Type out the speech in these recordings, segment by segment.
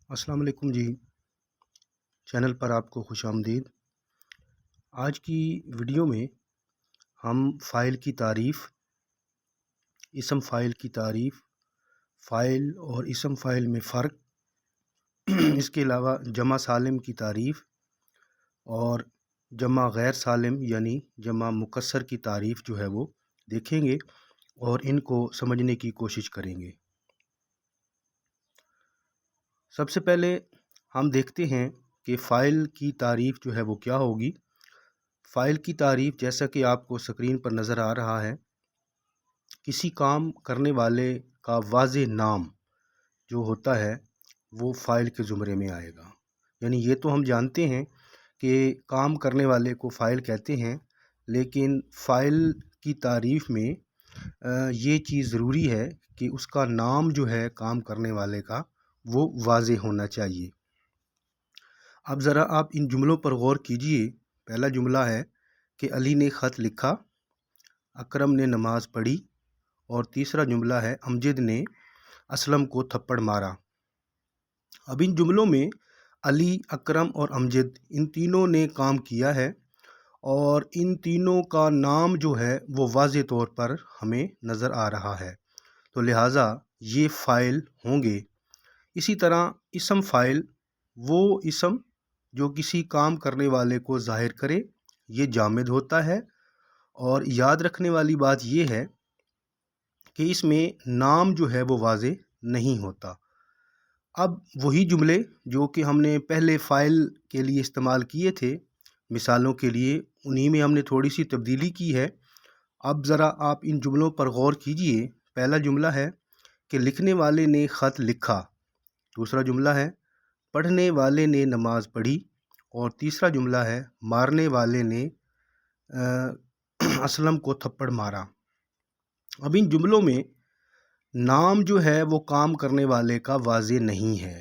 السلام علیکم جی، چینل پر آپ کو خوش آمدید۔ آج کی ویڈیو میں ہم فائل کی تعریف، اسم فائل کی تعریف، فائل اور اسم فائل میں فرق، اس کے علاوہ جمع سالم کی تعریف اور جمع غیر سالم یعنی جمع مکسر کی تعریف جو ہے وہ دیکھیں گے اور ان کو سمجھنے کی کوشش کریں گے۔ سب سے پہلے ہم دیکھتے ہیں کہ فائل کی تعریف جو ہے وہ کیا ہوگی۔ فائل کی تعریف جیسا کہ آپ کو سکرین پر نظر آ رہا ہے، کسی کام کرنے والے کا واضح نام جو ہوتا ہے وہ فائل کے زمرے میں آئے گا۔ یعنی یہ تو ہم جانتے ہیں کہ کام کرنے والے کو فائل کہتے ہیں، لیکن فائل کی تعریف میں یہ چیز ضروری ہے کہ اس کا نام جو ہے کام کرنے والے کا وہ واضح ہونا چاہیے۔ اب ذرا آپ ان جملوں پر غور کیجئے۔ پہلا جملہ ہے کہ علی نے خط لکھا، اکرم نے نماز پڑھی، اور تیسرا جملہ ہے امجد نے اسلم کو تھپڑ مارا۔ اب ان جملوں میں علی، اکرم اور امجد ان تینوں نے کام کیا ہے اور ان تینوں کا نام جو ہے وہ واضح طور پر ہمیں نظر آ رہا ہے، تو لہٰذا یہ فائل ہوں گے۔ اسی طرح اسم فائل وہ اسم جو کسی کام کرنے والے کو ظاہر کرے، یہ جامد ہوتا ہے، اور یاد رکھنے والی بات یہ ہے کہ اس میں نام جو ہے وہ واضح نہیں ہوتا۔ اب وہی جملے جو کہ ہم نے پہلے فائل کے لیے استعمال کیے تھے مثالوں کے لیے، انہی میں ہم نے تھوڑی سی تبدیلی کی ہے۔ اب ذرا آپ ان جملوں پر غور کیجئے۔ پہلا جملہ ہے کہ لکھنے والے نے خط لکھا، دوسرا جملہ ہے پڑھنے والے نے نماز پڑھی، اور تیسرا جملہ ہے مارنے والے نے اسلم کو تھپڑ مارا۔ اب ان جملوں میں نام جو ہے وہ کام کرنے والے کا واضح نہیں ہے،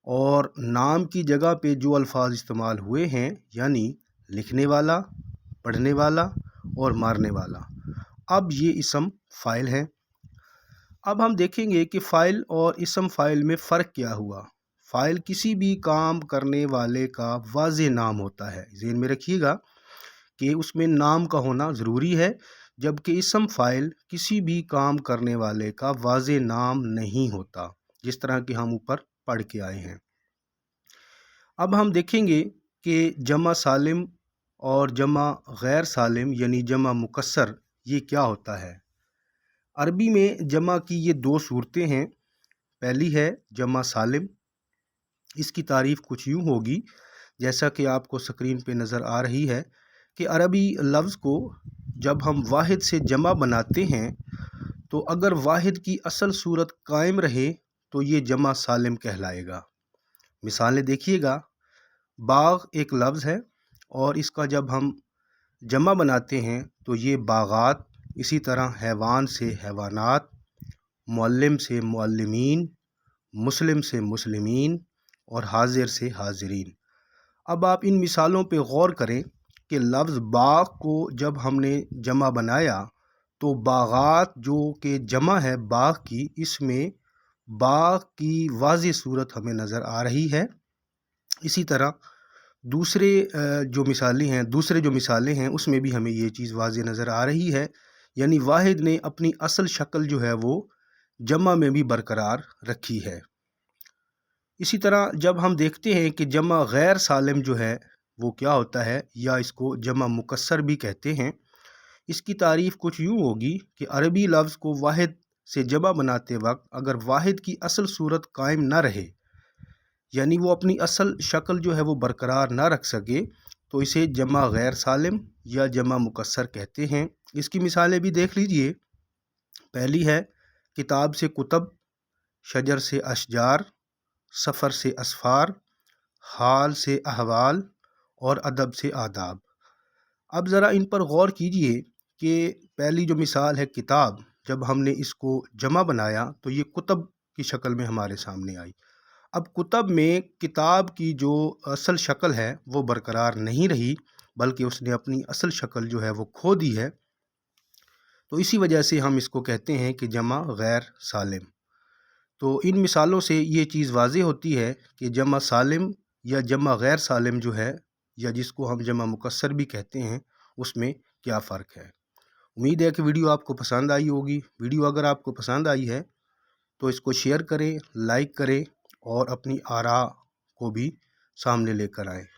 اور نام کی جگہ پہ جو الفاظ استعمال ہوئے ہیں یعنی لکھنے والا، پڑھنے والا اور مارنے والا، اب یہ اسم فائل ہیں۔ اب ہم دیکھیں گے کہ فائل اور اسم فائل میں فرق کیا ہوا۔ فائل کسی بھی کام کرنے والے کا واضح نام ہوتا ہے، ذہن میں رکھیے گا کہ اس میں نام کا ہونا ضروری ہے، جبکہ اسم فائل کسی بھی کام کرنے والے کا واضح نام نہیں ہوتا، جس طرح کہ ہم اوپر پڑھ کے آئے ہیں۔ اب ہم دیکھیں گے کہ جمع سالم اور جمع غیر سالم یعنی جمع مکسر یہ کیا ہوتا ہے۔ عربی میں جمع کی یہ دو صورتیں ہیں۔ پہلی ہے جمع سالم، اس کی تعریف کچھ یوں ہوگی جیسا کہ آپ کو سکرین پہ نظر آ رہی ہے کہ عربی لفظ کو جب ہم واحد سے جمع بناتے ہیں تو اگر واحد کی اصل صورت قائم رہے تو یہ جمع سالم کہلائے گا۔ مثالیں دیکھیے گا، باغ ایک لفظ ہے اور اس کا جب ہم جمع بناتے ہیں تو یہ باغات، اسی طرح حیوان سے حیوانات، معلم سے معلمین، مسلم سے مسلمین اور حاضر سے حاضرین۔ اب آپ ان مثالوں پہ غور کریں کہ لفظ باغ کو جب ہم نے جمع بنایا تو باغات جو کہ جمع ہے باغ کی، اس میں باغ کی واضح صورت ہمیں نظر آ رہی ہے۔ اسی طرح دوسرے جو مثالیں ہیں اس میں بھی ہمیں یہ چیز واضح نظر آ رہی ہے، یعنی واحد نے اپنی اصل شکل جو ہے وہ جمع میں بھی برقرار رکھی ہے۔ اسی طرح جب ہم دیکھتے ہیں کہ جمع غیر سالم جو ہے وہ کیا ہوتا ہے، یا اس کو جمع مکسر بھی کہتے ہیں، اس کی تعریف کچھ یوں ہوگی کہ عربی لفظ کو واحد سے جمع بناتے وقت اگر واحد کی اصل صورت قائم نہ رہے، یعنی وہ اپنی اصل شکل جو ہے وہ برقرار نہ رکھ سکے، تو اسے جمع غیر سالم یا جمع مکسر کہتے ہیں۔ اس کی مثالیں بھی دیکھ لیجئے۔ پہلی ہے کتاب سے کتب، شجر سے اشجار، سفر سے اسفار، حال سے احوال اور ادب سے آداب۔ اب ذرا ان پر غور کیجئے کہ پہلی جو مثال ہے کتاب، جب ہم نے اس کو جمع بنایا تو یہ کتب کی شکل میں ہمارے سامنے آئی۔ اب کتب میں کتاب کی جو اصل شکل ہے وہ برقرار نہیں رہی، بلکہ اس نے اپنی اصل شکل جو ہے وہ کھو دی ہے، تو اسی وجہ سے ہم اس کو کہتے ہیں کہ جمع غیر سالم۔ تو ان مثالوں سے یہ چیز واضح ہوتی ہے کہ جمع سالم یا جمع غیر سالم جو ہے، یا جس کو ہم جمع مکسر بھی کہتے ہیں، اس میں کیا فرق ہے۔ امید ہے کہ ویڈیو آپ کو پسند آئی ہوگی۔ ویڈیو اگر آپ کو پسند آئی ہے تو اس کو شیئر کریں، لائک کریں اور اپنی آراء کو بھی سامنے لے کر آئیں۔